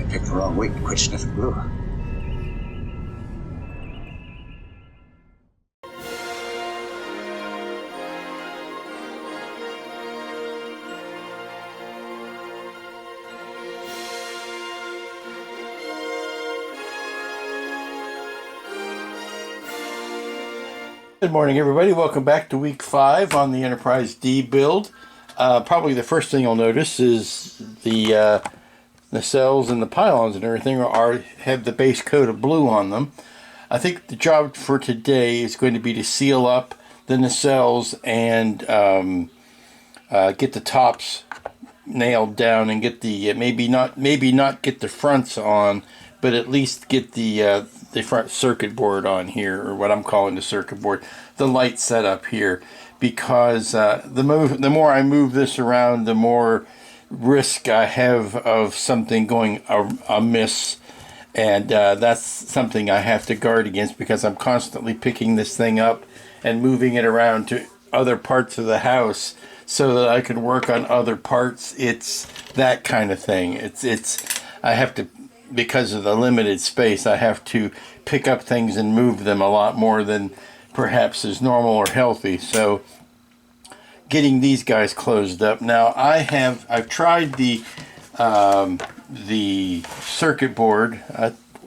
Picked the wrong week to quit sniffing glue. Good morning, everybody. Welcome back to week 5 on the Enterprise D build. Probably the first thing you'll notice is the nacelles and the pylons and everything have the base coat of blue on them. I think the job for today is going to be to seal up the nacelles and get the tops nailed down and get the maybe not get the fronts on, but at least get the front circuit board on here, or what I'm calling the circuit board, the light setup here, because the more I move this around, the more risk I have of something going amiss, and that's something I have to guard against, because I'm constantly picking this thing up and moving it around to other parts of the house so that I can work on other parts. It's that kind of thing. I have to, because of the limited space, I have to pick up things and move them a lot more than perhaps is normal or healthy. So getting these guys closed up. Now I've tried the circuit board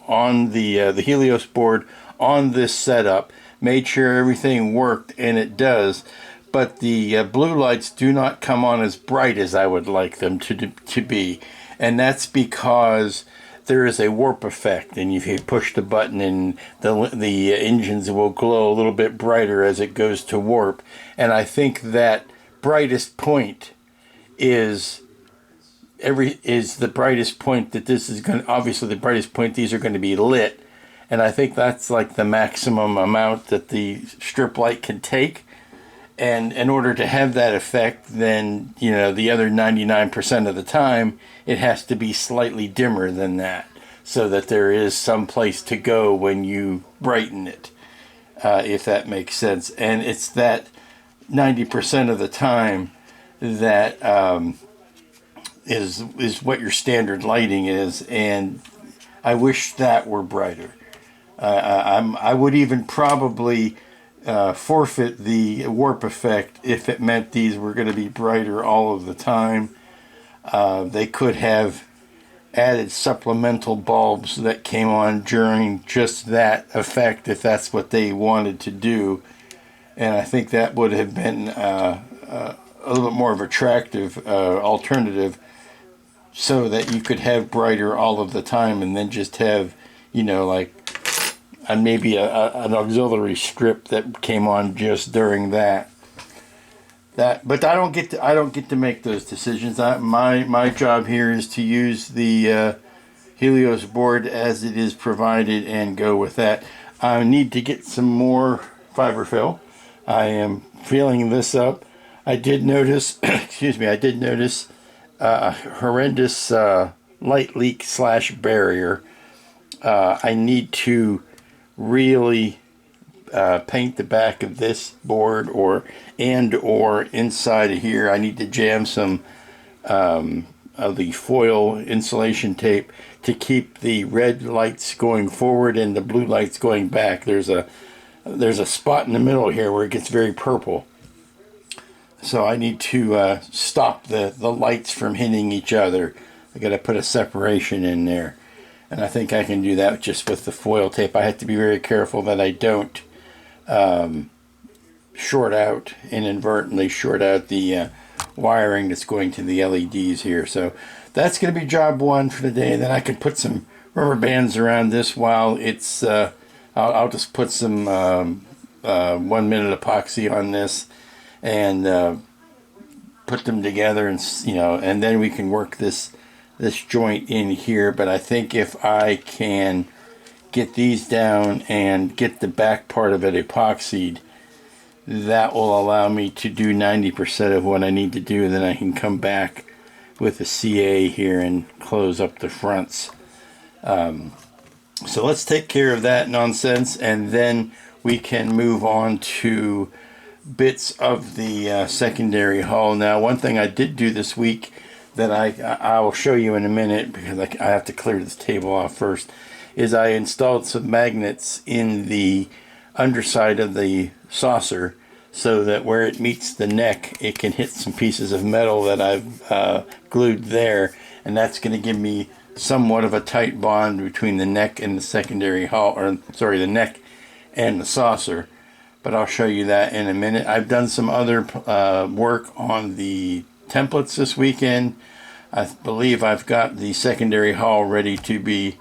on the Helios board on this setup, made sure everything worked, and it does. But the blue lights do not come on as bright as I would like them to be, and that's because there is a warp effect, and if you push the button and the engines will glow a little bit brighter as it goes to warp. And I think that brightest point is the brightest point that this is going to, obviously the brightest point these are going to be lit, and I think that's like the maximum amount that the strip light can take. And in order to have that effect, then, you know, the other 99% of the time, it has to be slightly dimmer than that, so that there is some place to go when you brighten it, if that makes sense. And it's that 90% of the time that is what your standard lighting is, and I wish that were brighter. I would even probably forfeit the warp effect if it meant these were going to be brighter all of the time. They could have added supplemental bulbs that came on during just that effect if that's what they wanted to do, and I think that would have been a little bit more of an attractive alternative, so that you could have brighter all of the time and then just have, you know, like and maybe an auxiliary strip that came on just during that. But I don't get to make those decisions. My job here is to use the Helios board as it is provided and go with that. I need to get some more fiber fill. I am filling this up. I did notice, a horrendous light leak / barrier. I need to really paint the back of this board or inside of here. I need to jam some of the foil insulation tape to keep the red lights going forward and the blue lights going back. There's a spot in the middle here where it gets very purple, so I need to stop the lights from hitting each other. I got to put a separation in there. And I think I can do that just with the foil tape. I have to be very careful that I don't inadvertently short out the wiring that's going to the LEDs here. So that's going to be job 1 for today. Then I can put some rubber bands around this while it's, I'll just put some 1-minute epoxy on this and put them together, and, you know, and then we can work this joint in here. But I think if I can get these down and get the back part of it epoxied, that will allow me to do 90% of what I need to do. Then I can come back with a CA here and close up the fronts. So let's take care of that nonsense, and then we can move on to bits of the secondary hull. Now, one thing I did do this week that I will show you in a minute, because I have to clear this table off first, is I installed some magnets in the underside of the saucer so that where it meets the neck, it can hit some pieces of metal that I've glued there, and that's going to give me somewhat of a tight bond between the neck and the secondary hull, or sorry, the neck and the saucer. But I'll show you that in a minute. I've done some other work on the templates this weekend. I believe I've got the secondary hull ready to be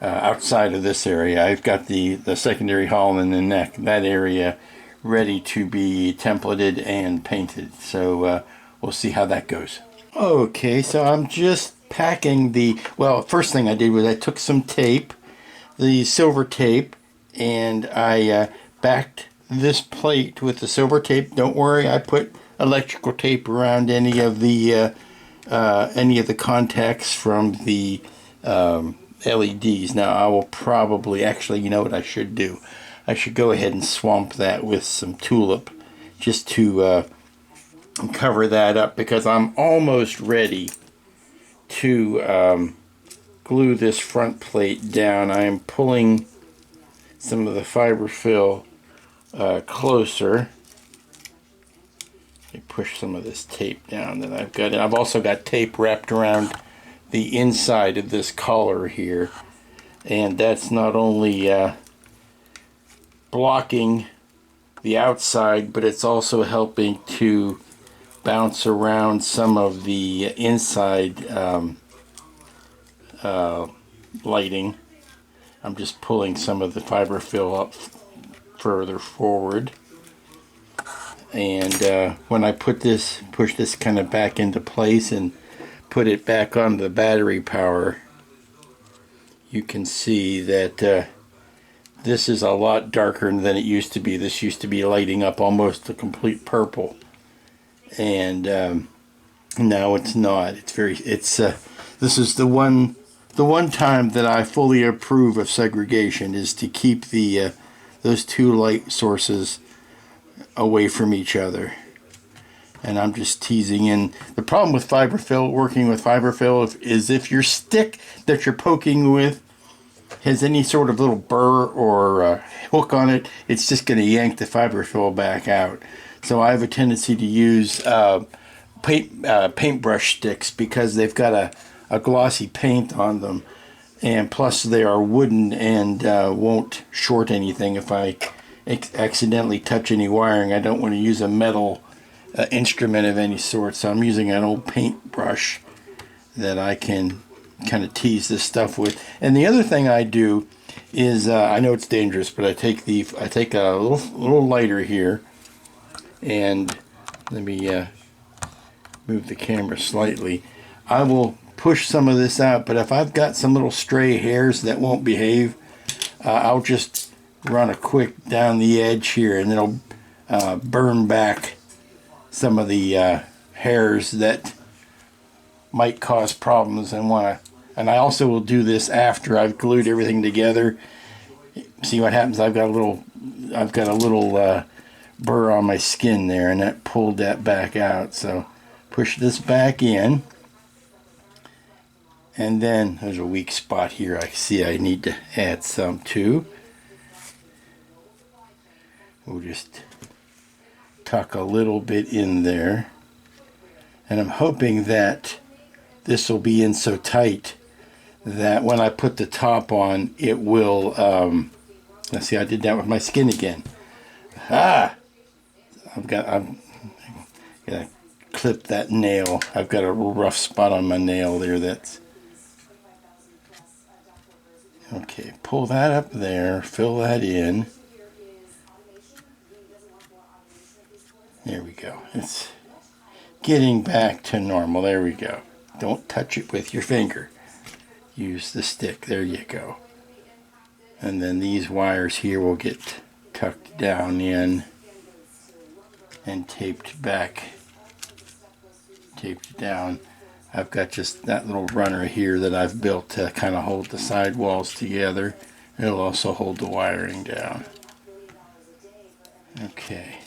outside of this area. I've got the secondary hull and the neck, that area, ready to be templated and painted. So we'll see how that goes. Okay, so I'm just packing the, well, first thing I did was I took some tape, the silver tape, and I backed this plate with the silver tape. Don't worry, I put electrical tape around any of the contacts from the LEDs. Now I will probably, actually, you know what I should do? I should go ahead and swamp that with some tulip just to cover that up, because I'm almost ready to glue this front plate down. I am pulling some of the fiberfill closer. I push some of this tape down that I've got. And I've also got tape wrapped around the inside of this collar here, and that's not only blocking the outside, but it's also helping to bounce around some of the inside lighting. I'm just pulling some of the fiberfill up further forward, and when I push this kind of back into place and put it back on the battery power, you can see that this is a lot darker than it used to be. This used to be lighting up almost a complete purple, and now it's not. This is the one time that I fully approve of segregation, is to keep the those two light sources away from each other. And I'm just teasing in. The problem with fiberfill, working with fiberfill, is if your stick that you're poking with has any sort of little burr or hook on it, it's just going to yank the fiberfill back out. So I have a tendency to use paintbrush sticks, because they've got a glossy paint on them, and plus they are wooden and won't short anything if I accidentally touch any wiring. I don't want to use a metal instrument of any sort, so I'm using an old paintbrush that I can kind of tease this stuff with. And the other thing I do is, I know it's dangerous, but I take a little lighter here, and let me move the camera slightly. I will push some of this out, but if I've got some little stray hairs that won't behave, I'll just run a quick down the edge here, and it'll burn back some of the hairs that might cause problems. And I also will do this after I've glued everything together. See what happens? I've got a little burr on my skin there, and that pulled that back out. So push this back in, and then there's a weak spot here I see I need to add some to. We'll just tuck a little bit in there, and I'm hoping that this will be in so tight that when I put the top on, it will, let's see, I did that with my skin again. I'm gonna clip that nail. I've got a rough spot on my nail there. That's okay. Pull that up there, fill that in. There we go. It's getting back to normal. There we go. Don't touch it with your finger. Use the stick. There you go. And then these wires here will get tucked down in and taped down. I've got just that little runner here that I've built to kind of hold the side walls together. It'll also hold the wiring down. Okay.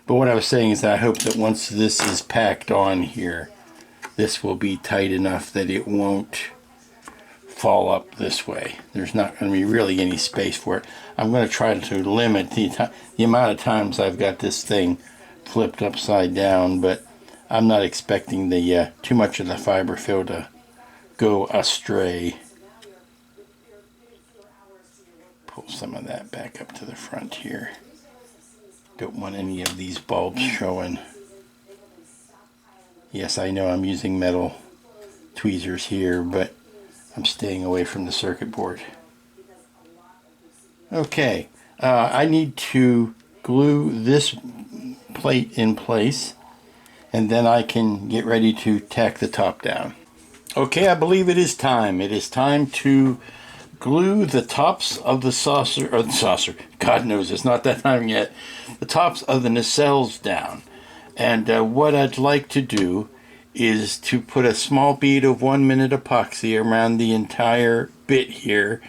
But what I was saying is that I hope that once this is packed on here, this will be tight enough that it won't fall up this way. There's not going to be really any space for it. I'm going to try to limit the amount of times I've got this thing flipped upside down, but I'm not expecting the too much of the fiberfill to go astray. Pull some of that back up to the front here. Don't want any of these bulbs showing. Yes, I know I'm using metal tweezers here, but I'm staying away from the circuit board. Okay, I need to glue this plate in place, and then I can get ready to tack the top down. Okay, I believe it is time. It is time to glue the tops of the saucer, God knows it's not that time yet, the tops of the nacelles down. And what I'd like to do is to put a small bead of 1 minute epoxy around the entire bit here,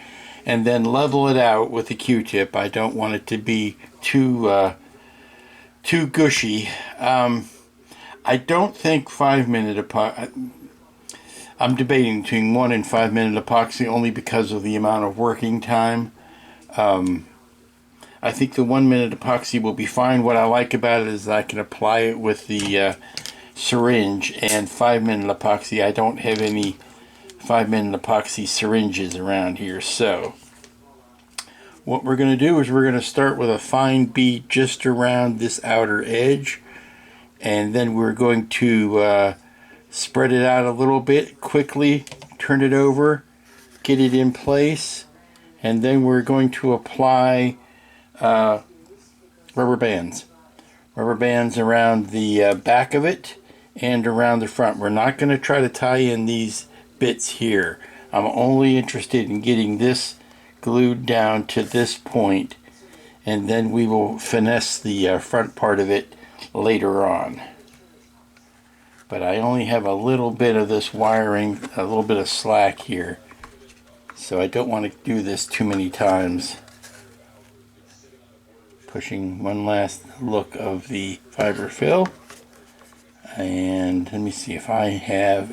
and then level it out with a Q-tip. I don't want it to be too gushy. I don't think 5 minute epoxy, I'm debating between 1 and 5 minute epoxy only because of the amount of working time. I think the 1 minute epoxy will be fine. What I like about it is I can apply it with the syringe, and 5 minute epoxy, I don't have any 5 minute epoxy syringes around here. So what we're going to do is we're going to start with a fine bead just around this outer edge, and then we're going to spread it out a little bit quickly, turn it over, get it in place, and then we're going to apply rubber bands around the back of it and around the front. We're not going to try to tie in these bits here. I'm only interested in getting this glued down to this point, and then we will finesse the front part of it later on. But I only have a little bit of this wiring, a little bit of slack here, so I don't want to do this too many times. Pushing one last look of the fiber fill, and let me see if I have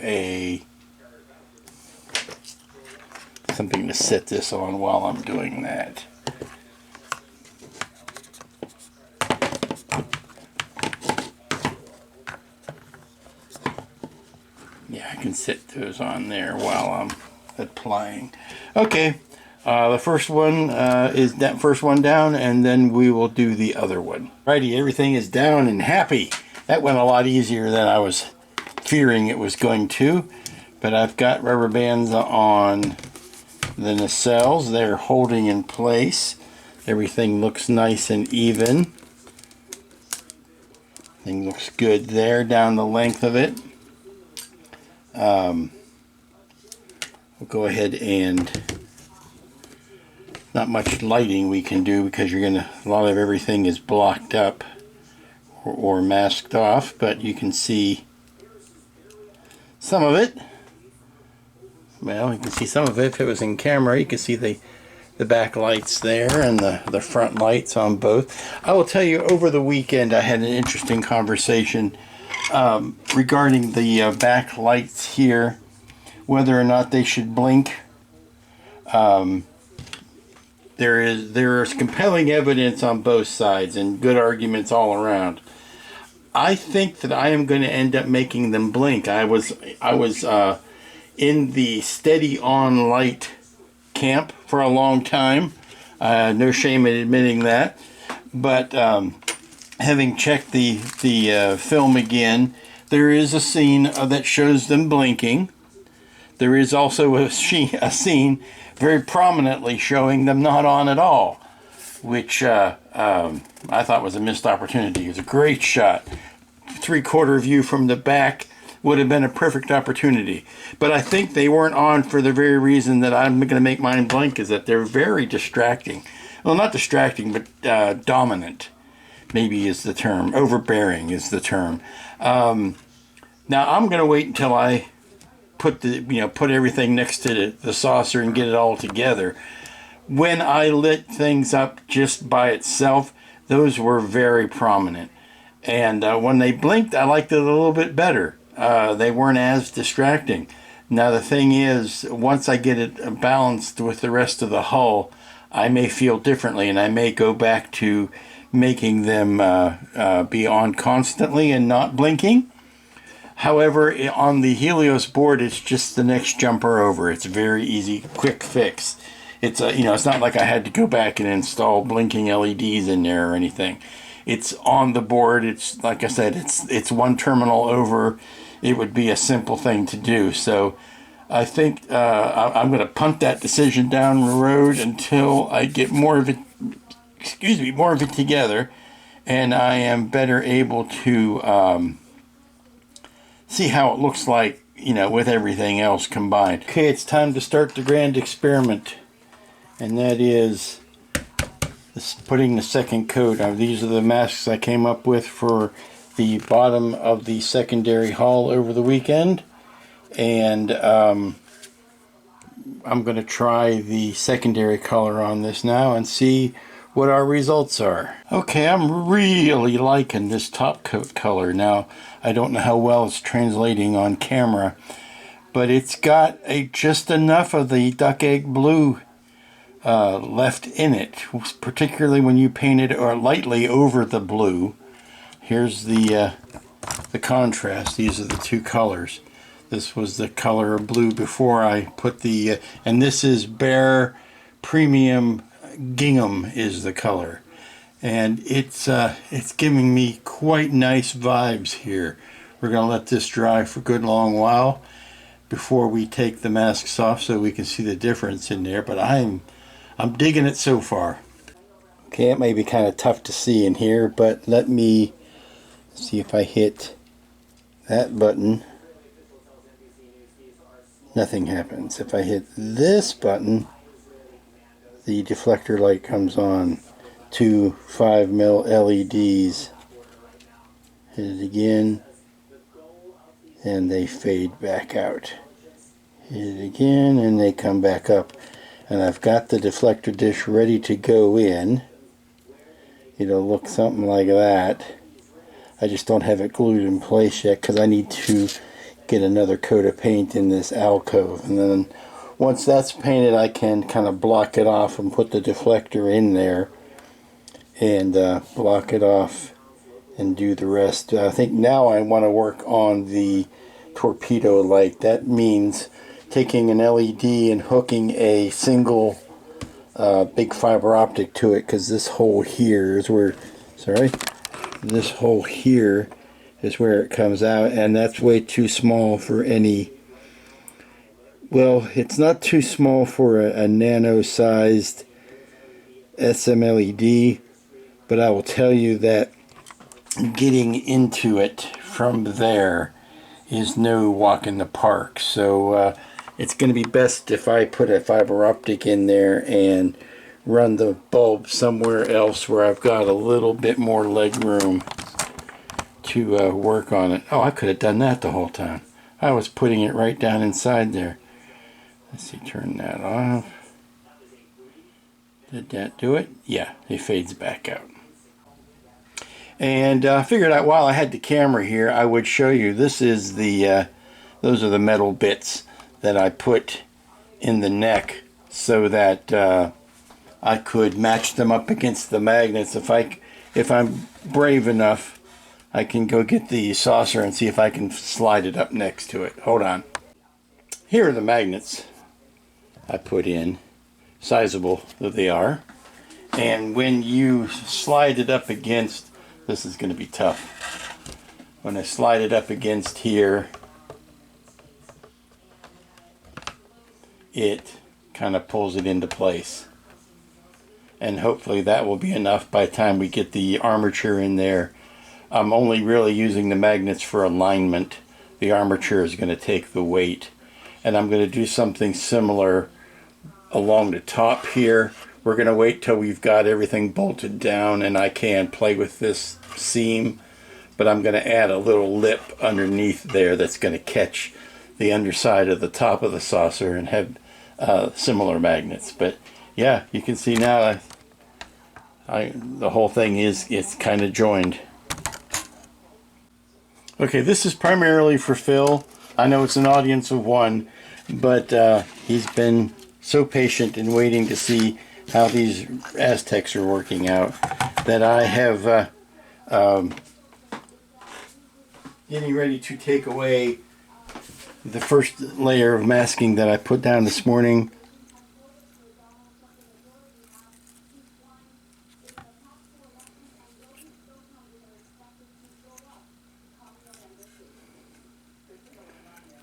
something to set this on while I'm doing that. Yeah, I can set those on there while I'm applying. Okay, the first one is that first one down, and then we will do the other one. Righty, everything is down and happy. That went a lot easier than I was fearing it was going to. But I've got rubber bands on the nacelles. They're holding in place. Everything looks nice and even. Everything looks good there down the length of it. We'll go ahead, and not much lighting we can do because a lot of everything is blocked up or masked off, but you can see some of it. Well, you can see some of it. If it was in camera, you can see the back lights there and the front lights on both. I will tell you, over the weekend I had an interesting conversation regarding the back lights here, whether or not they should blink. There is compelling evidence on both sides and good arguments all around. I think that I am going to end up making them blink. I was in the steady on light camp for a long time. No shame in admitting that. But having checked the film again, there is a scene that shows them blinking. There is also a scene very prominently showing them not on at all, which I thought was a missed opportunity. It was a great shot. 3/4 view from the back would have been a perfect opportunity. But I think they weren't on for the very reason that I'm going to make mine blink, is that they're very distracting. Well, not distracting, but dominant, maybe is the term. Overbearing is the term. Now I'm going to wait until I put everything next to the saucer and get it all together. When I lit things up just by itself, those were very prominent. And when they blinked, I liked it a little bit better. they weren't as distracting. Now the thing is, once I get it balanced with the rest of the hull, I may feel differently, and I may go back to making them be on constantly and not blinking. However, on the Helios board, it's just the next jumper over. It's a very easy, quick fix. It's it's not like I had to go back and install blinking LEDs in there or anything. It's on the board. It's like I said, it's one terminal over. It would be a simple thing to do. So I think I'm going to punt that decision down the road until I get more of it together, and I am better able to see how it looks like, with everything else combined. Okay, it's time to start the grand experiment, and that is putting the second coat. These are the masks I came up with for the bottom of the secondary hull over the weekend, and I'm going to try the secondary color on this now and see what our results are. Okay, I'm really liking this top coat color. Now, I don't know how well it's translating on camera, but it's got just enough of the duck egg blue left in it, particularly when you paint it lightly over the blue. Here's the contrast. These are the two colors. This was the color of blue before I put the and this is Bare Premium Gingham is the color, and it's giving me quite nice vibes here. We're gonna let this dry for a good long while before we take the masks off so we can see the difference in there, but I'm digging it so far. Okay, it may be kind of tough to see in here, but let me see if I hit that button. Nothing happens. If I hit this button, the deflector light comes on. 2 5mm LEDs. Hit it again, and they fade back out. Hit it again, and they come back up. And I've got the deflector dish ready to go in. It'll look something like that. I just don't have it glued in place yet because I need to get another coat of paint in this alcove, and then once that's painted I can kind of block it off and put the deflector in there and block it off and do the rest. I think now I want to work on the torpedo light. That means taking an LED and hooking a single big fiber optic to it, because this hole here is where, this hole here is where it comes out, and that's way too small for any, well, it's not too small for a nano-sized SMLED, but I will tell you that getting into it from there is no walk in the park. So it's going to be best if I put a fiber optic in there and run the bulb somewhere else where I've got a little bit more leg room to work on it. Oh, I could have done that the whole time. I was putting it right down inside there. Let's see, turn that off. Did that do it? Yeah, it fades back out. And I figured out while I had the camera here, I would show you. This is the, those are the metal bits that I put in the neck so that I could match them up against the magnets. If I'm brave enough, I can go get the saucer and see if I can slide it up next to it. Hold on. Here are the magnets I put in, sizable though they are. And when you slide it up against, this is going to be tough. When I slide it up against here, it kind of pulls it into place. And hopefully that will be enough by the time we get the armature in there. I'm only really using the magnets for alignment. The armature is going to take the weight. And I'm going to do something similar along the top here. We're going to wait till we've got everything bolted down and I can play with this seam. But I'm going to add a little lip underneath there that's going to catch the underside of the top of the saucer and have similar magnets. But yeah, you can see now the whole thing it's kind of joined. Okay, this is primarily for Phil. I know it's an audience of one, but he's been so patient in waiting to see how these Aztecs are working out that I have getting ready to take away the first layer of masking that I put down this morning.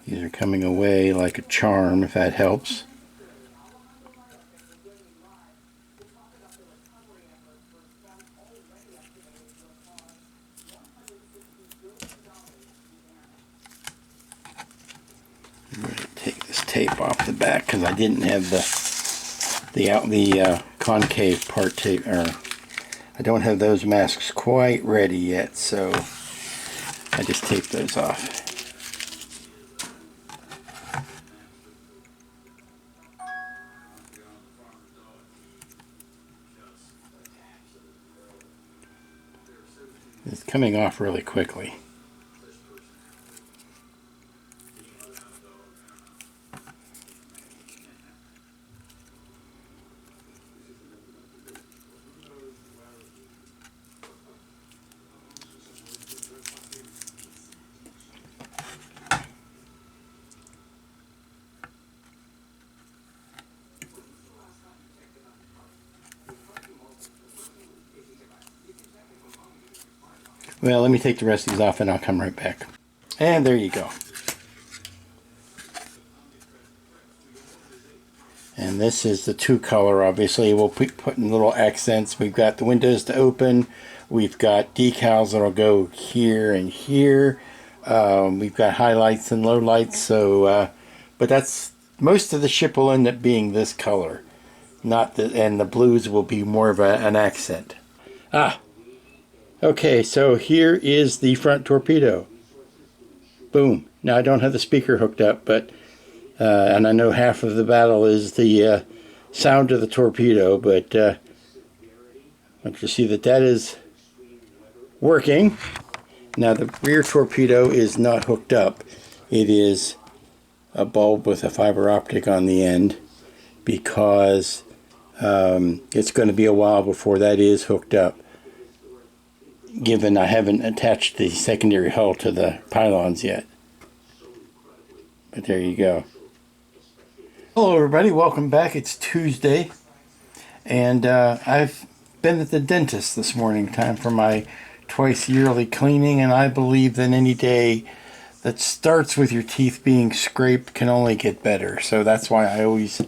These are coming away like a charm, if that helps. I'm going to take this tape off the back because I didn't have the concave part tape, or I don't have those masks quite ready yet, so I just taped those off. It's coming off really quickly. Well, let me take the rest of these off and I'll come right back. And there you go. And this is the two color, obviously. We'll put in little accents. We've got the windows to open. We've got decals that'll go here and here. We've got highlights and lowlights. So, but that's, most of the ship will end up being this color. And the blues will be more of an accent. Okay, so here is the front torpedo. Boom. Now I don't have the speaker hooked up, but and I know half of the battle is the sound of the torpedo, but I want you to see that is working. Now the rear torpedo is not hooked up. It is a bulb with a fiber optic on the end because it's going to be a while before that is hooked up, given I haven't attached the secondary hull to the pylons yet. But there you go. Hello everybody, welcome back. It's Tuesday, and I've been at the dentist this morning. Time for my twice yearly cleaning, and I believe that any day that starts with your teeth being scraped can only get better. So that's why I always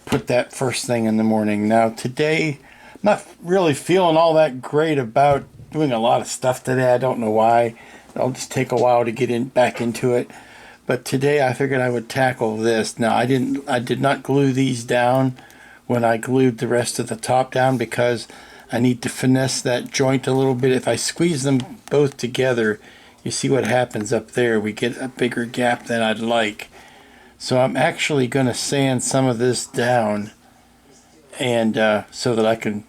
put that first thing in the morning. Now today, I'm not really feeling all that great about doing a lot of stuff today. I don't know why. It'll just take a while to get back into it. But today I figured I would tackle this. Now I did not glue these down when I glued the rest of the top down because I need to finesse that joint a little bit. If I squeeze them both together, you see what happens up there. We get a bigger gap than I'd like. So I'm actually going to sand some of this down, and so that I can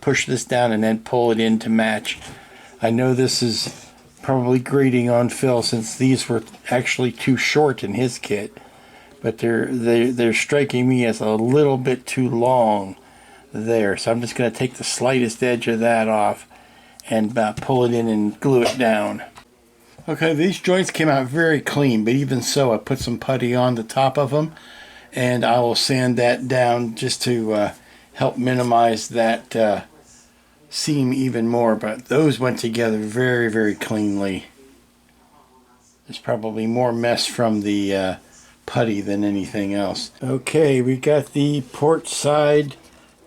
push this down and then pull it in to match. I know this is probably grating on Phil since these were actually too short in his kit, but they're striking me as a little bit too long there. So I'm just going to take the slightest edge of that off and pull it in and glue it down. Okay, these joints came out very clean, but even so, I put some putty on the top of them, and I will sand that down just to help minimize that seam even more. But those went together very, very cleanly. There's probably more mess from the putty than anything else. Okay, we got the port side,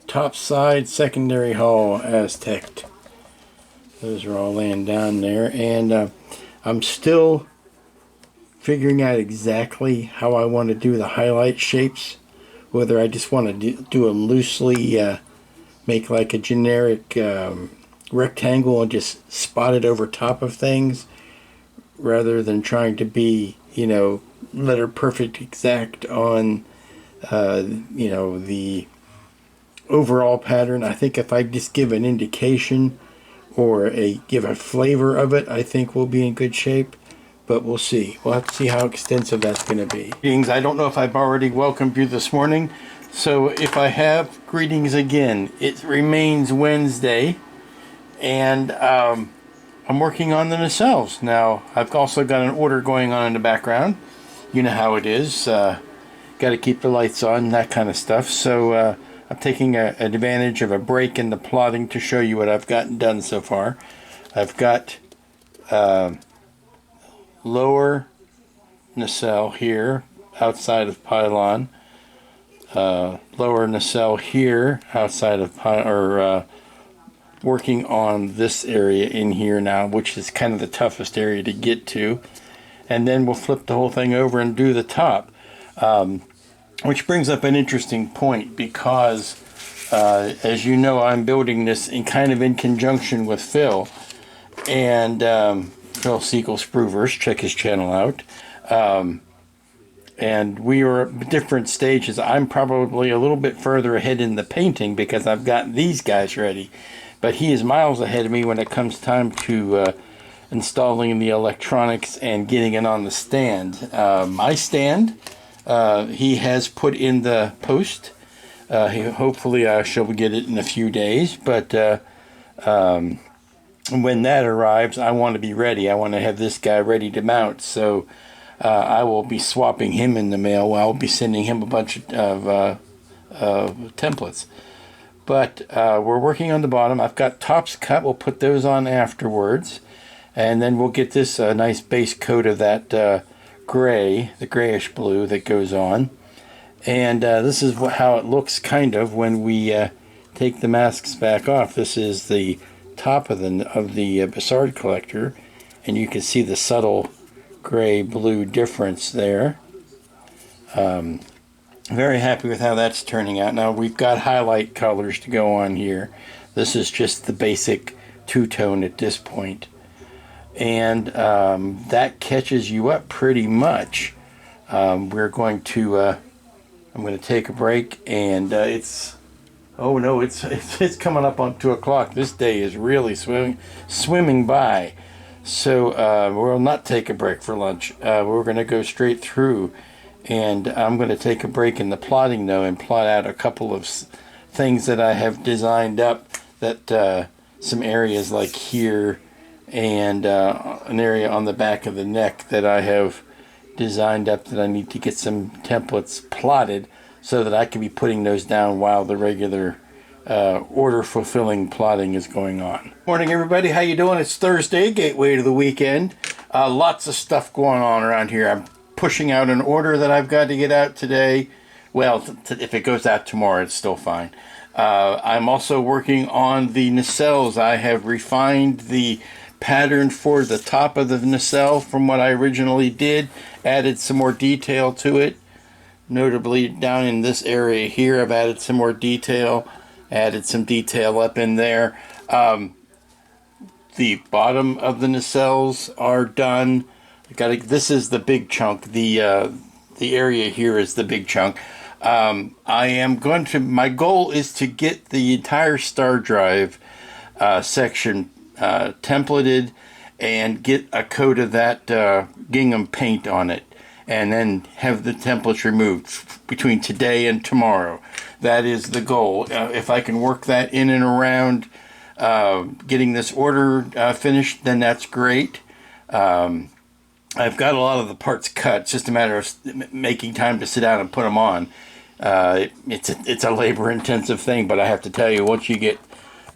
top side, secondary hull Aztek. Those are all laying down there, and I'm still figuring out exactly how I want to do the highlight shapes. Whether I just want to do a loosely, make like a generic rectangle and just spot it over top of things, rather than trying to be, letter perfect exact on, the overall pattern. I think if I just give an indication or give a flavor of it, I think we'll be in good shape. But we'll see. We'll have to see how extensive that's going to be. Greetings. I don't know if I've already welcomed you this morning. So if I have, greetings again. It remains Wednesday. And I'm working on the nacelles. Now, I've also got an order going on in the background. You know how it is. Got to keep the lights on, that kind of stuff. So I'm taking advantage of a break in the plotting to show you what I've gotten done so far. I've got lower nacelle here outside of pylon, lower nacelle here outside of working on this area in here now, which is kind of the toughest area to get to, and then we'll flip the whole thing over and do the top, which brings up an interesting point, because as you know, I'm building this in conjunction with Phil, and Phil Siegel Spruverse, check his channel out. And we are at different stages. I'm probably a little bit further ahead in the painting because I've got these guys ready. But he is miles ahead of me when it comes time to installing the electronics and getting it on the stand. My stand, he has put in the post. Hopefully I shall get it in a few days. But when that arrives, I want to be ready. I want to have this guy ready to mount. So I will be swapping him in the mail. I'll be sending him a bunch of templates. But we're working on the bottom. I've got tops cut. We'll put those on afterwards. And then we'll get this nice base coat of that gray, the grayish blue that goes on. And this is how it looks kind of when we take the masks back off. This is the top of the Bassard collector, and you can see the subtle gray blue difference there. Very happy with how that's turning out. Now we've got highlight colors to go on here. This is just the basic two-tone at this point, and that catches you up pretty much. We're going to I'm going to take a break, and oh no, it's coming up on 2 o'clock. This day is really swimming by. So we'll not take a break for lunch. We're going to go straight through, and I'm going to take a break in the plotting though and plot out a couple of things that I have designed up, that some areas like here and an area on the back of the neck that I have designed up that I need to get some templates plotted so that I can be putting those down while the regular order fulfilling plotting is going on. Morning everybody, how you doing? It's Thursday, gateway to the weekend. Lots of stuff going on around here. I'm pushing out an order that I've got to get out today. Well, if it goes out tomorrow, it's still fine. I'm also working on the nacelles. I have refined the pattern for the top of the nacelle from what I originally did, added some more detail to it. Notably down in this area here, I've added some more detail, added some detail up in there. The bottom of the nacelles are done. This is the big chunk. The area here is the big chunk. My goal is to get the entire star drive section templated and get a coat of that gingham paint on it, and then have the templates removed between today and tomorrow. That is the goal. If I can work that in and around getting this order finished, then that's great. I've got a lot of the parts cut. It's just a matter of making time to sit down and put them on. It's a labor-intensive thing, but I have to tell you, once you get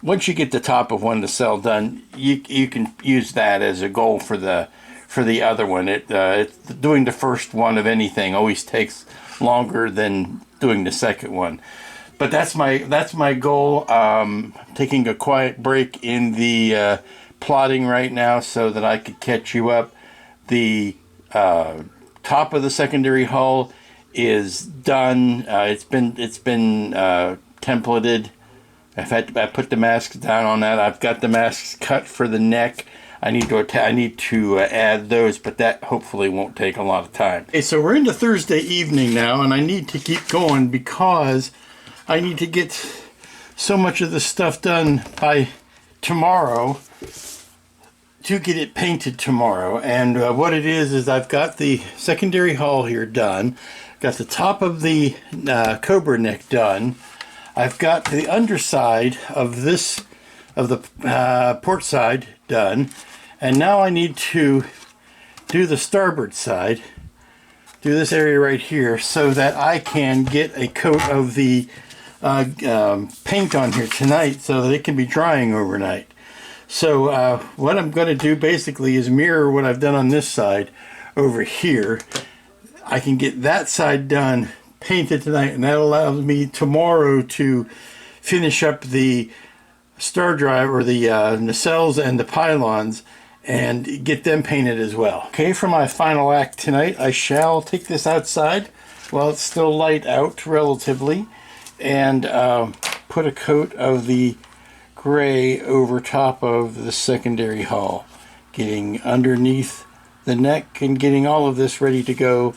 the top of one nacelle done, you can use that as a goal for the other one. It's doing the first one of anything always takes longer than doing the second one. But that's my goal. Taking a quiet break in the plotting right now so that I could catch you up. The top of the secondary hull is done. It's been templated. I put the masks down on that. I've got the masks cut for the neck. I need to add those, but that hopefully won't take a lot of time. Okay, so we're into Thursday evening now, and I need to keep going because I need to get so much of this stuff done by tomorrow to get it painted tomorrow. And what it is I've got the secondary hull here done, got the top of the cobra neck done, I've got the underside of this, of the port side done, and now I need to do the starboard side, do this area right here, so that I can get a coat of the paint on here tonight so that it can be drying overnight. So what I'm going to do basically is mirror what I've done on this side over here. I can get that side done, painted tonight, and that allows me tomorrow to finish up the star drive, or the nacelles and the pylons, and get them painted as well. Okay, for my final act tonight, I shall take this outside while it's still light out relatively, and put a coat of the gray over top of the secondary hull, getting underneath the neck and getting all of this ready to go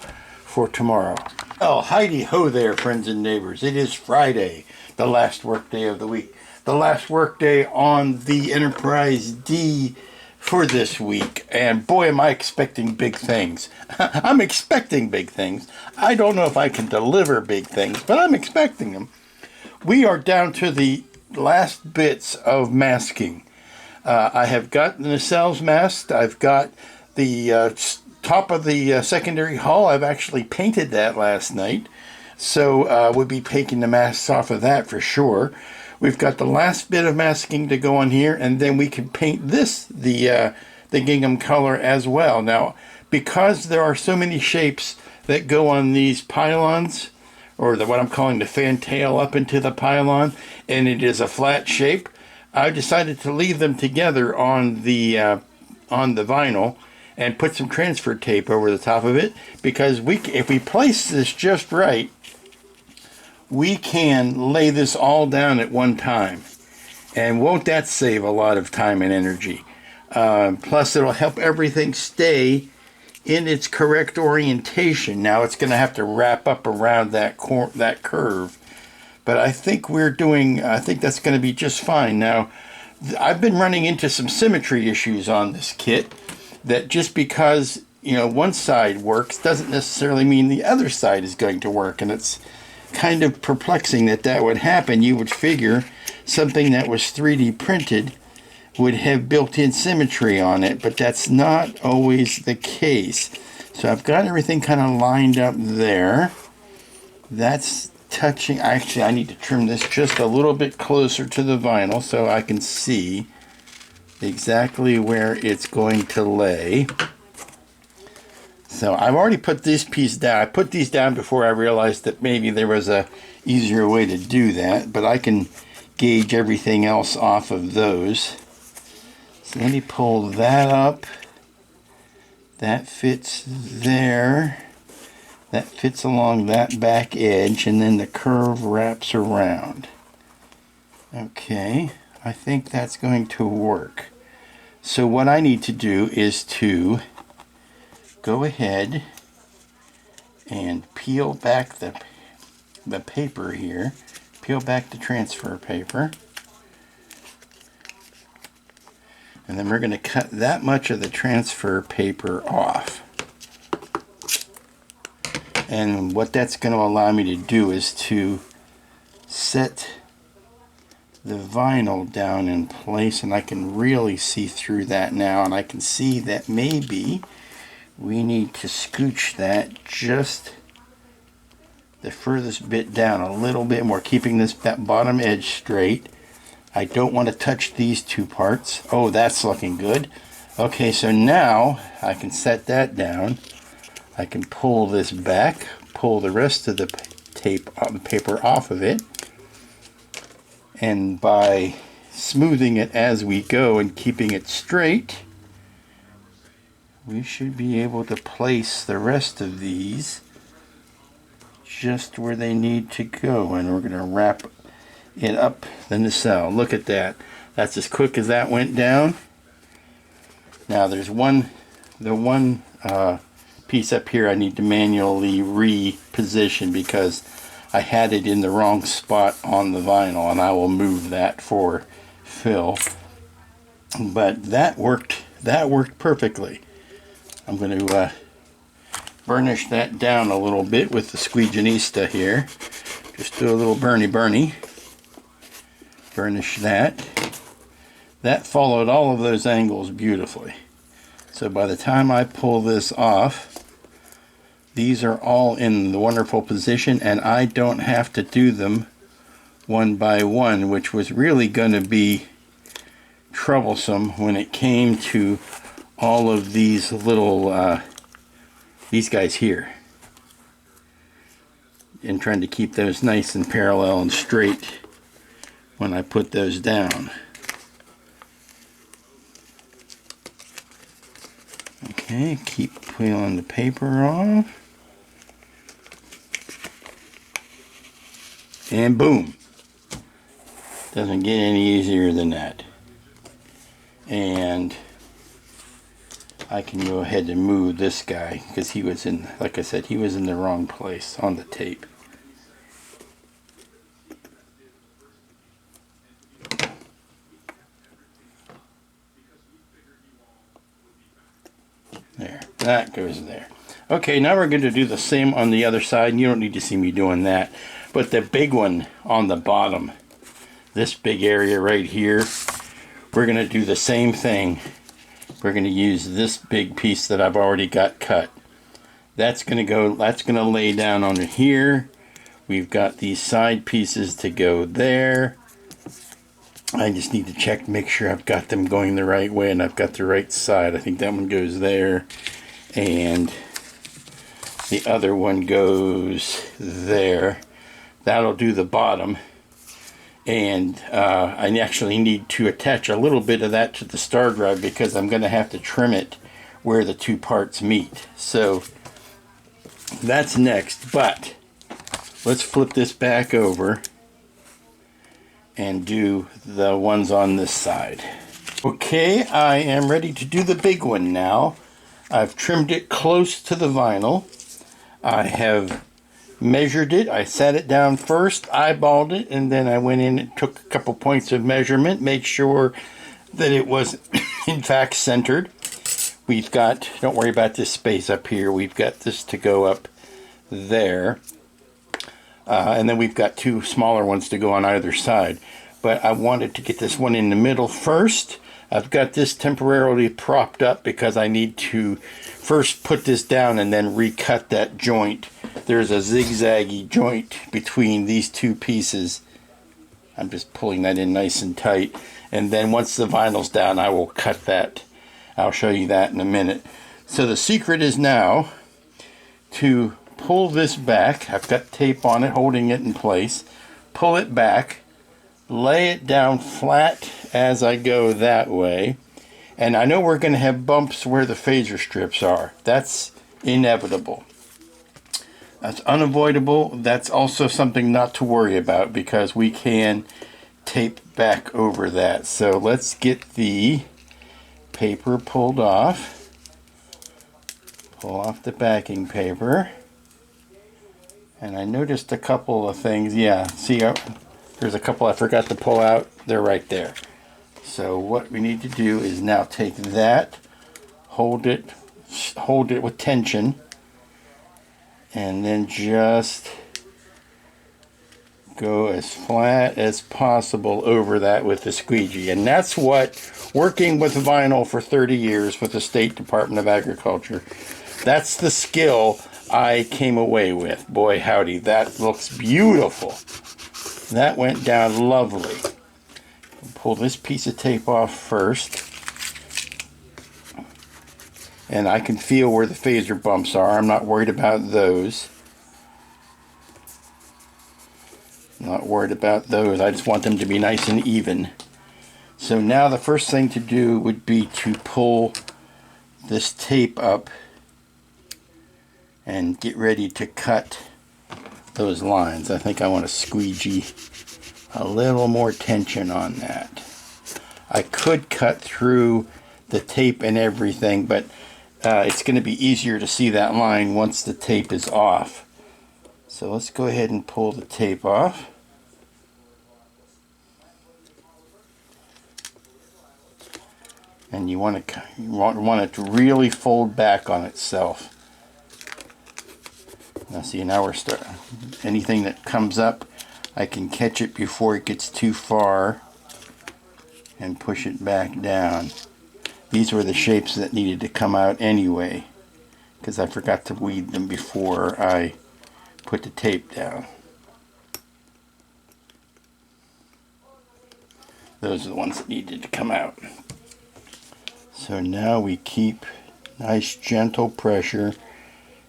for tomorrow. Oh, Heidi ho there, friends and neighbors. It is Friday, the last work day of the week. The last work day on the Enterprise D for this week. And boy, am I expecting big things. I'm expecting big things. I don't know if I can deliver big things, but I'm expecting them. We are down to the last bits of masking. I have got the nacelles masked. I've got the top of the secondary hull. I've actually painted that last night, so we'll be taking the masks off of that for sure. We've got the last bit of masking to go on here, and then we can paint this the gingham color as well. Now, because there are so many shapes that go on these pylons, or what I'm calling the fantail up into the pylon, and it is a flat shape, I decided to leave them together on the vinyl and put some transfer tape over the top of it, because if we place this just right, we can lay this all down at one time. And won't that save a lot of time and energy? Plus, it'll help everything stay in its correct orientation. Now it's going to have to wrap up around that curve, but I think that's going to be just fine. Now, I've been running into some symmetry issues on this kit, that just because one side works doesn't necessarily mean the other side is going to work, and it's kind of perplexing that would happen. You would figure something that was 3D printed would have built-in symmetry on it, but that's not always the case. So I've got everything kind of lined up there. That's touching. Actually, I need to trim this just a little bit closer to the vinyl so I can see exactly where it's going to lay. So I've already put this piece down. I put these down before I realized that maybe there was a easier way to do that, but I can gauge everything else off of those. So let me pull that up. That fits there. That fits along that back edge, and then the curve wraps around. Okay, I think that's going to work. So what I need to do is to go ahead and peel back the paper here. Peel back the transfer paper. And then we're going to cut that much of the transfer paper off. And what that's going to allow me to do is to set the vinyl down in place, and I can really see through that now, and I can see that maybe we need to scooch that just the furthest bit down a little bit more, keeping that bottom edge straight. I don't want to touch these two parts. Oh, that's looking good. Okay, so now I can set that down. I can pull this back, pull the rest of the paper off of it, and by smoothing it as we go and keeping it straight, we should be able to place the rest of these just where they need to go. And we're going to wrap it up the nacelle. Look at that. That's as quick as that went down. Now there's the one piece up here I need to manually reposition because I had it in the wrong spot on the vinyl, and I will move that for Phil. But that worked perfectly. I'm going to burnish that down a little bit with the Squeegeeista here. Just do a little burny. Burnish that. That followed all of those angles beautifully. So by the time I pull this off, these are all in the wonderful position, and I don't have to do them one by one, which was really going to be troublesome when it came to all of these little these guys here, and trying to keep those nice and parallel and straight when I put those down. Okay, keep peeling the paper off. And boom. Doesn't get any easier than that. And I can go ahead and move this guy because he was in, like I said, he was in the wrong place on the tape. There, that goes there. Okay, now we're going to do the same on the other side. You don't need to see me doing that. But the big one on the bottom, this big area right here, we're going to do the same thing. We're going to use this big piece that I've already got cut. That's going to lay down on here. We've got these side pieces to go there. I just need to check, make sure I've got them going the right way and I've got the right side. I think that one goes there, and the other one goes there. That'll do the bottom. And I actually need to attach a little bit of that to the star drive because I'm going to have to trim it where the two parts meet. So that's next, but let's flip this back over and do the ones on this side. Okay, I am ready to do the big one now. I've trimmed it close to the vinyl. I have measured it. I sat it down first, eyeballed it, and then I went in and took a couple points of measurement, made sure that it was in fact centered. We've got, don't worry about this space up here, we've got this to go up there. And then we've got two smaller ones to go on either side. But I wanted to get this one in the middle first. I've got this temporarily propped up because I need to first put this down and then recut that joint. There's a zigzaggy joint between these two pieces. I'm just pulling that in nice and tight. And then once the vinyl's down, I will cut that. I'll show you that in a minute. So the secret is now to pull this back. I've got tape on it holding it in place. Pull it back, lay it down flat as I go that way. And I know we're going to have bumps where the phaser strips are. That's inevitable. That's unavoidable. That's also something not to worry about because we can tape back over that. So let's get the paper pulled off. Pull off the backing paper. And I noticed a couple of things. Yeah, see, there's a couple I forgot to pull out. They're right there. So what we need to do is now take that, hold it with tension, and then just go as flat as possible over that with the squeegee. And that's what working with vinyl for 30 years with the State Department of Agriculture, that's the skill I came away with. Boy howdy, that looks beautiful. That went down lovely. Pull this piece of tape off first. And I can feel where the phaser bumps are. I'm not worried about those. Not worried about those. I just want them to be nice and even. So now the first thing to do would be to pull this tape up and get ready to cut those lines. I think I want to squeegee a little more tension on that. I could cut through the tape and everything, but it's going to be easier to see that line once the tape is off. So let's go ahead and pull the tape off. And you want it to really fold back on itself. Now see, now we're starting. Anything that comes up, I can catch it before it gets too far and push it back down. These were the shapes that needed to come out anyway, because I forgot to weed them before I put the tape down. Those are the ones that needed to come out. So now we keep nice gentle pressure.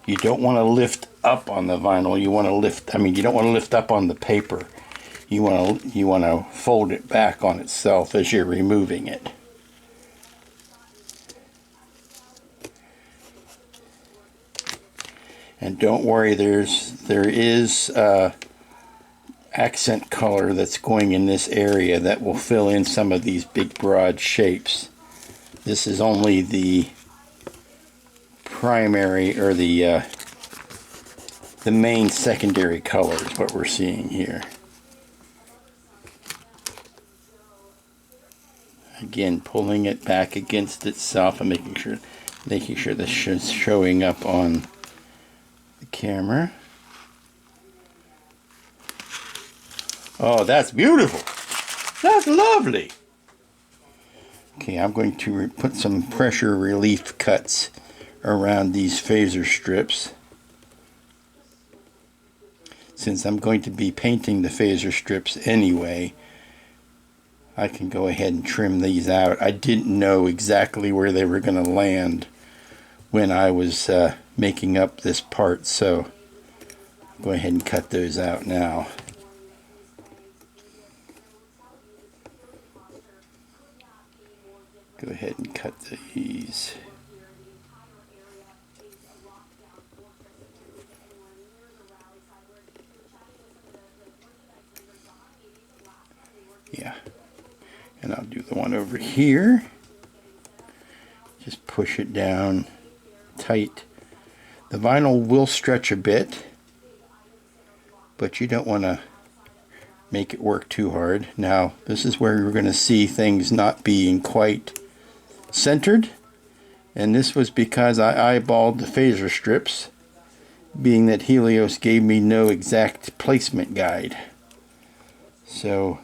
You don't want to lift up on the vinyl. You want to lift, you don't want to lift up on the paper. You want to fold it back on itself as you're removing it. And don't worry, there is accent color that's going in this area that will fill in some of these big broad shapes. This is only the primary, or the main secondary color is what we're seeing here. Again, pulling it back against itself and making sure this is showing up on the camera. Oh, that's beautiful. That's lovely. Okay, I'm going to put some pressure relief cuts around these phaser strips. Since I'm going to be painting the phaser strips anyway, I can go ahead and trim these out. I didn't know exactly where they were going to land when I was making up this part, so I'll go ahead and cut those out now. Go ahead and cut these. Yeah. And I'll do the one over here. Just push it down tight. The vinyl will stretch a bit, but you don't want to make it work too hard. Now, this is where you're going to see things not being quite centered, and this was because I eyeballed the phaser strips, being that Helios gave me no exact placement guide. So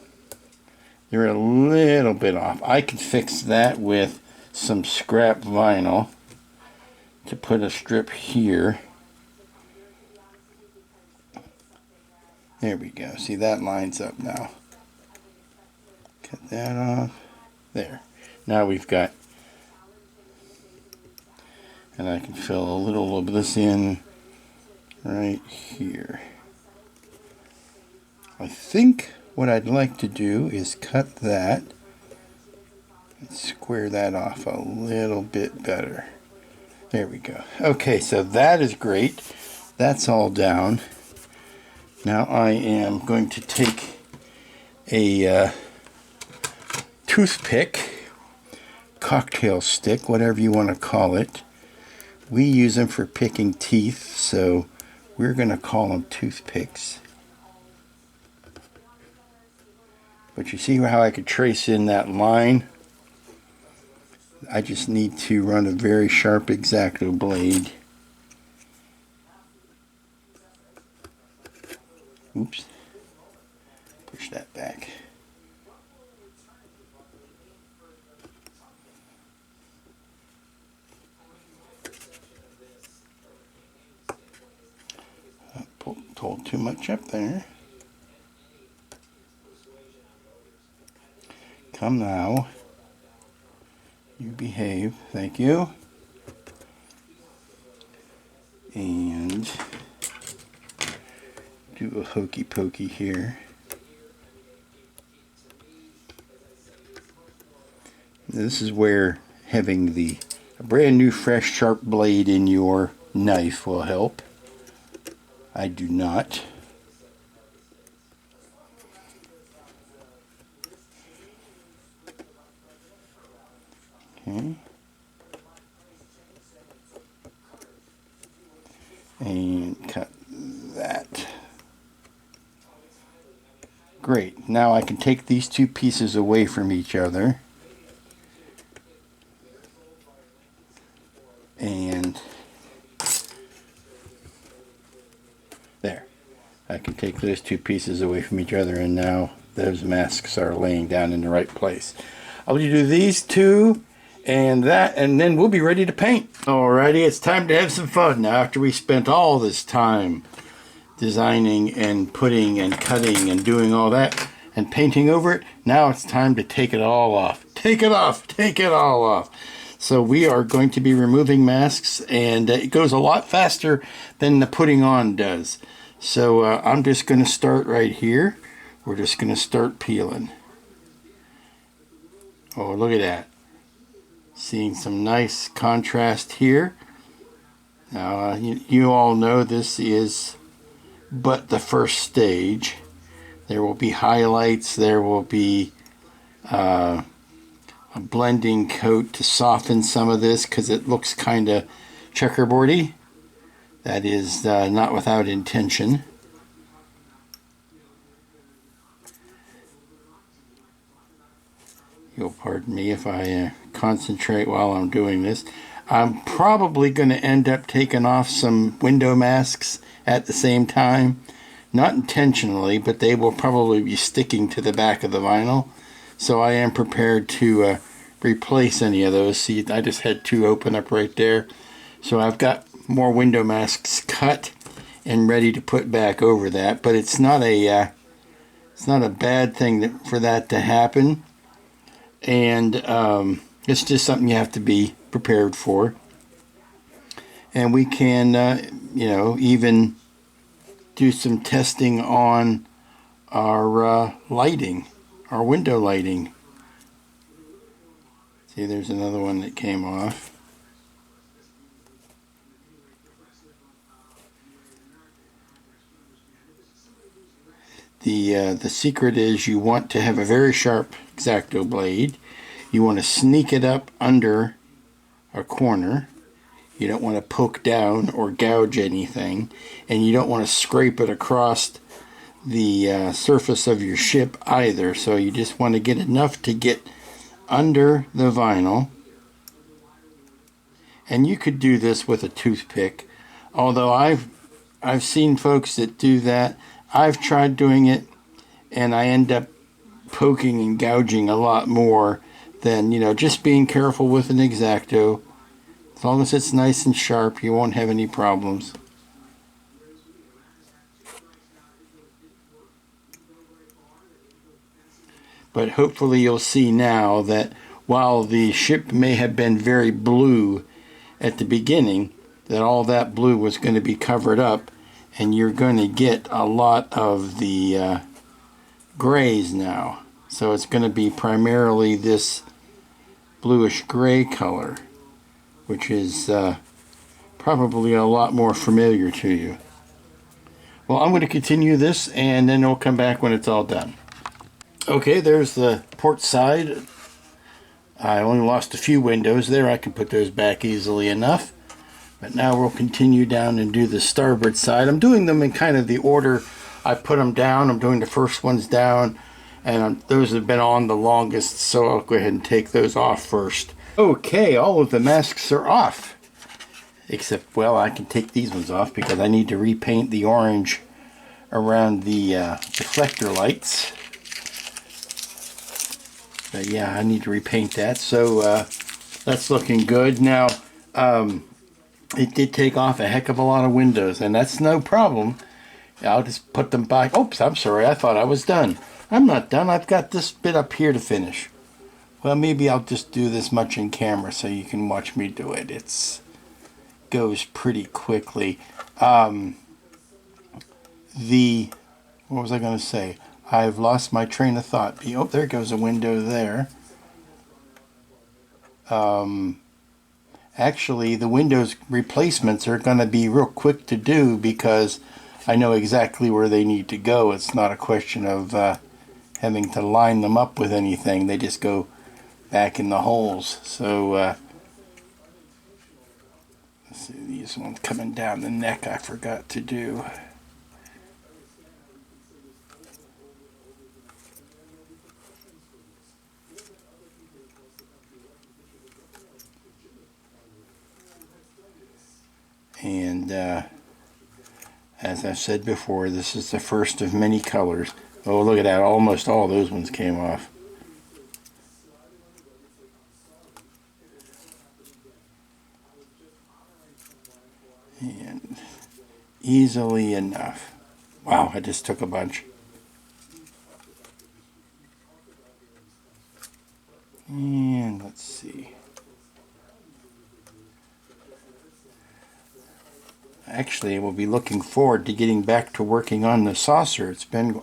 they're a little bit off. I can fix that with some scrap vinyl to put a strip here. There we go. See, that lines up now. Cut that off. There. Now we've got, and I can fill a little of this in right here. I think what I'd like to do is cut that and square that off a little bit better. There we go. Okay, so that is great. That's all down. Now I am going to take a toothpick, cocktail stick, whatever you want to call it. We use them for picking teeth, so we're going to call them toothpicks. But you see how I could trace in that line? I just need to run a very sharp X-Acto blade. Oops. Push that back. Pulled too much up there. Come now. You behave. Thank you. And do a hokey pokey here. This is where having a brand new fresh sharp blade in your knife will help. I do not. Okay. And cut that. Great. Now I can take these two pieces away from each other. take those two pieces away from each other, and now those masks are laying down in the right place. I'll do these two and that, and then we'll be ready to paint. Alrighty, it's time to have some fun. Now, after we spent all this time designing and putting and cutting and doing all that and painting over it, now it's time to take it all off. Take it off, take it all off. So we are going to be removing masks, and it goes a lot faster than the putting on does. So I'm just going to start right here. We're just going to start peeling. Oh, look at that. Seeing some nice contrast here. Now, you all know this is but the first stage. There will be highlights. There will be a blending coat to soften some of this because it looks kind of checkerboardy. That is not without intention. You'll pardon me if I concentrate while I'm doing this. I'm probably going to end up taking off some window masks at the same time. Not intentionally, but they will probably be sticking to the back of the vinyl. So I am prepared to replace any of those. See, I just had two open up right there. So I've got more window masks cut and ready to put back over that. But it's not a bad thing for that to happen. And it's just something you have to be prepared for. And we can, even do some testing on our lighting, our window lighting. See, there's another one that came off. The secret is you want to have a very sharp X-Acto blade. You want to sneak it up under a corner. You don't want to poke down or gouge anything, and you don't want to scrape it across the surface of your ship either. So you just want to get enough to get under the vinyl. And you could do this with a toothpick, although I've seen folks that do that. I've tried doing it, and I end up poking and gouging a lot more than, just being careful with an X-Acto. As long as it's nice and sharp, you won't have any problems. But hopefully you'll see now that while the ship may have been very blue at the beginning, that all that blue was going to be covered up, and you're going to get a lot of the grays now. So it's going to be primarily this bluish gray color, which is probably a lot more familiar to you. Well, I'm going to continue this, and then we'll come back when it's all done. Okay, there's the port side. I only lost a few windows there. I can put those back easily enough. But now we'll continue down and do the starboard side. I'm doing them in kind of the order I put them down. I'm doing the first ones down, and those have been on the longest, so I'll go ahead and take those off first. Okay, all of the masks are off. Except, well, I can take these ones off because I need to repaint the orange around the deflector lights. But yeah, I need to repaint that, so that's looking good. Now, it did take off a heck of a lot of windows, and that's no problem. I'll just put them back. Oops, I'm sorry, I thought I was done. I'm not done. I've got this bit up here to finish. Well, maybe I'll just do this much in camera so you can watch me do it. It goes pretty quickly. What was I going to say? I've lost my train of thought. Oh, there goes a window there. Actually, the windows replacements are going to be real quick to do because I know exactly where they need to go. It's not a question of having to line them up with anything. They just go back in the holes. So, let's see, these ones coming down the neck I forgot to do. And As I said before, this is the first of many colors. Oh, look at that. Almost all those ones came off. And easily enough. Wow, I just took a bunch. And let's see. Actually, we'll be looking forward to getting back to working on the saucer. It's been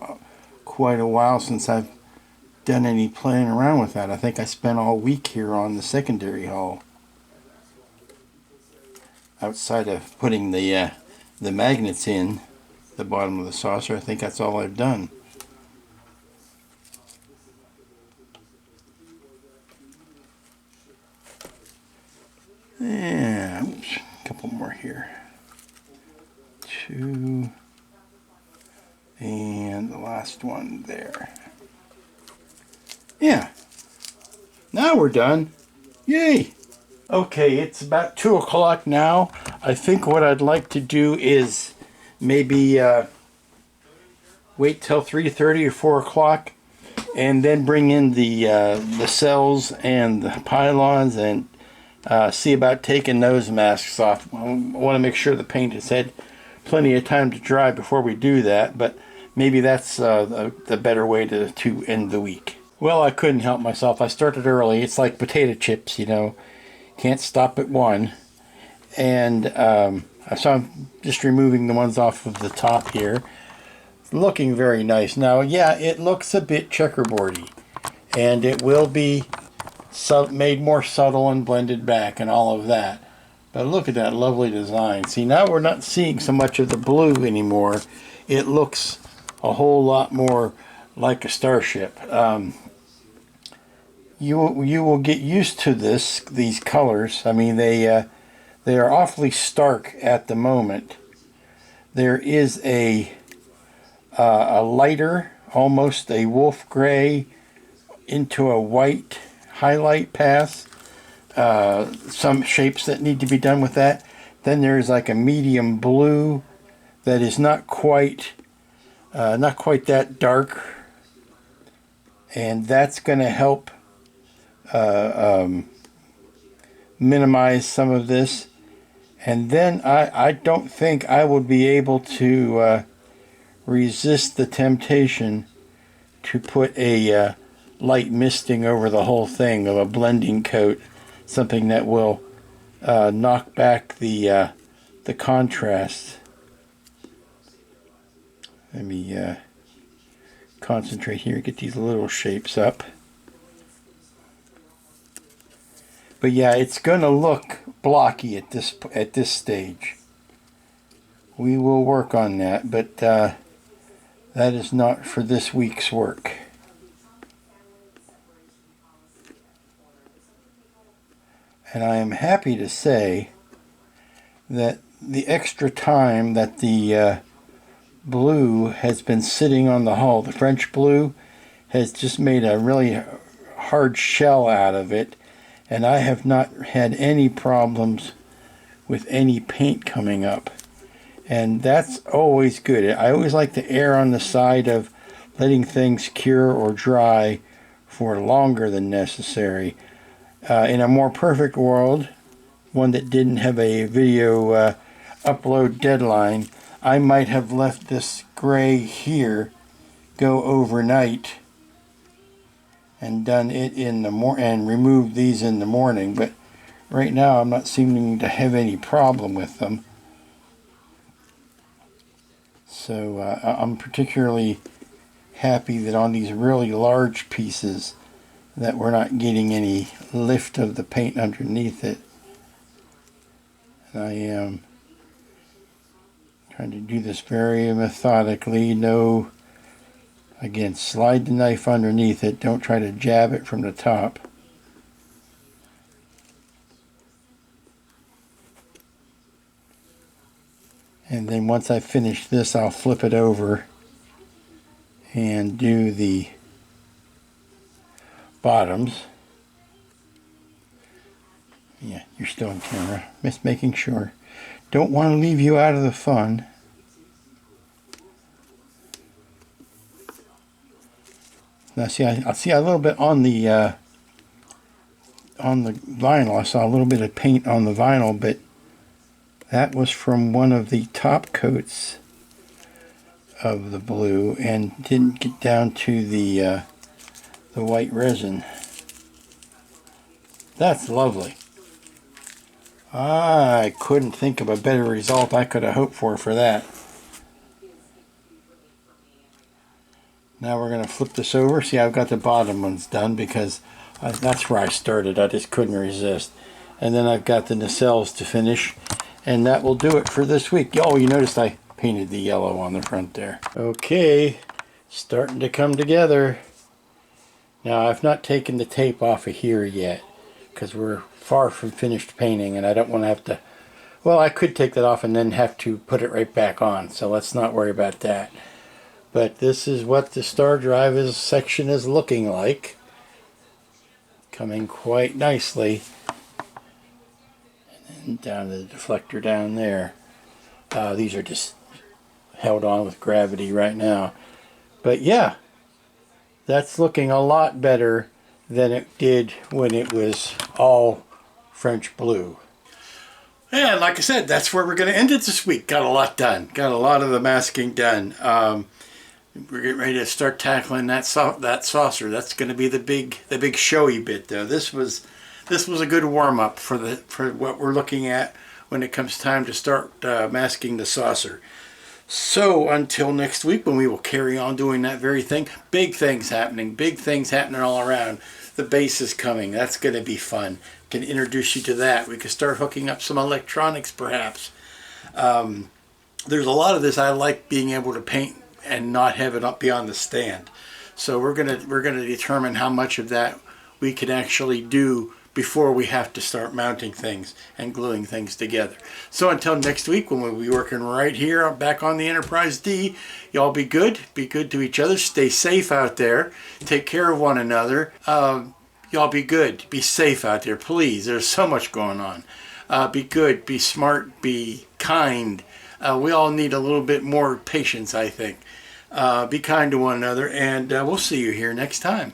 quite a while since I've done any playing around with that. I think I spent all week here on the secondary hull. Outside of putting the magnets in the bottom of the saucer, I think that's all I've done. Yeah, oops, a couple more here. 2, and the last one there. Yeah, now we're done. Yay! Okay, it's about 2 o'clock now. I think what I'd like to do is maybe wait till 3:30 or 4 o'clock, and then bring in the cells and the pylons and see about taking those masks off. I want to make sure the paint has had plenty of time to dry before we do that, but maybe that's the better way to end the week. Well, I couldn't help myself. I started early. It's like potato chips, you know. Can't stop at one. And so I'm just removing the ones off of the top here. It's looking very nice. Now, yeah, it looks a bit checkerboardy, and it will be made more subtle and blended back and all of that. But look at that lovely design. See, now we're not seeing so much of the blue anymore. It looks a whole lot more like a starship. You will get used to these colors. I mean, they are awfully stark at the moment. There is a lighter, almost a wolf gray into a white highlight pass. Some shapes that need to be done with that. Then there's like a medium blue that is not quite that dark, and that's going to help minimize some of this. And then I don't think I would be able to resist the temptation to put a light misting over the whole thing, of a blending coat, something that will knock back the contrast. Let me concentrate here, get these little shapes up. But yeah, it's going to look blocky at this stage. We will work on that, but that is not for this week's work. And I am happy to say that the extra time that the blue has been sitting on the hull, the French blue, has just made a really hard shell out of it, and I have not had any problems with any paint coming up. And that's always good. I always like to err on the side of letting things cure or dry for longer than necessary. In a more perfect world, one that didn't have a video upload deadline, I might have left this gray here go overnight and done it in the and removed these in the morning. But right now I'm not seeming to have any problem with them. So I'm particularly happy that on these really large pieces that we're not getting any lift of the paint underneath it. And I am trying to do this very methodically. No, again, slide the knife underneath it. Don't try to jab it from the top. And then once I finish this, I'll flip it over and do the bottoms. Yeah, you're still on camera. Just making sure. Don't want to leave you out of the fun. Now see, I see a little bit on the vinyl. I saw a little bit of paint on the vinyl, but that was from one of the top coats of the blue and didn't get down to the white resin. That's lovely. I couldn't think of a better result I could have hoped for that. Now we're going to flip this over. See, I've got the bottom ones done because that's where I started. I just couldn't resist. And then I've got the nacelles to finish. And that will do it for this week. Oh, you noticed I painted the yellow on the front there. Okay, starting to come together. Now, I've not taken the tape off of here yet because we're far from finished painting and I don't want to have to... Well, I could take that off and then have to put it right back on. So let's not worry about that. But this is what the star drive section is looking like. Coming quite nicely. And then down to the deflector down there. These are just held on with gravity right now. But yeah, that's looking a lot better than it did when it was all French blue. And like I said, that's where we're going to end it this week. Got a lot done. Got a lot of the masking done. We're getting ready to start tackling that saucer. That's going to be the big showy bit, though. This was a good warm up for what we're looking at when it comes time to start masking the saucer. So until next week, when we will carry on doing that very thing. Big things happening all around. The base is coming. That's going to be fun. Can introduce you to that. We could start hooking up some electronics, perhaps. There's a lot of this I like being able to paint and not have it up beyond the stand. So we're gonna determine how much of that we can actually do before we have to start mounting things and gluing things together. So until next week, when we'll be working right here back on the Enterprise D, y'all be good to each other, stay safe out there, take care of one another. Y'all be good, be safe out there, please. There's so much going on. Be good, be smart, be kind. We all need a little bit more patience, I think. Be kind to one another, and we'll see you here next time.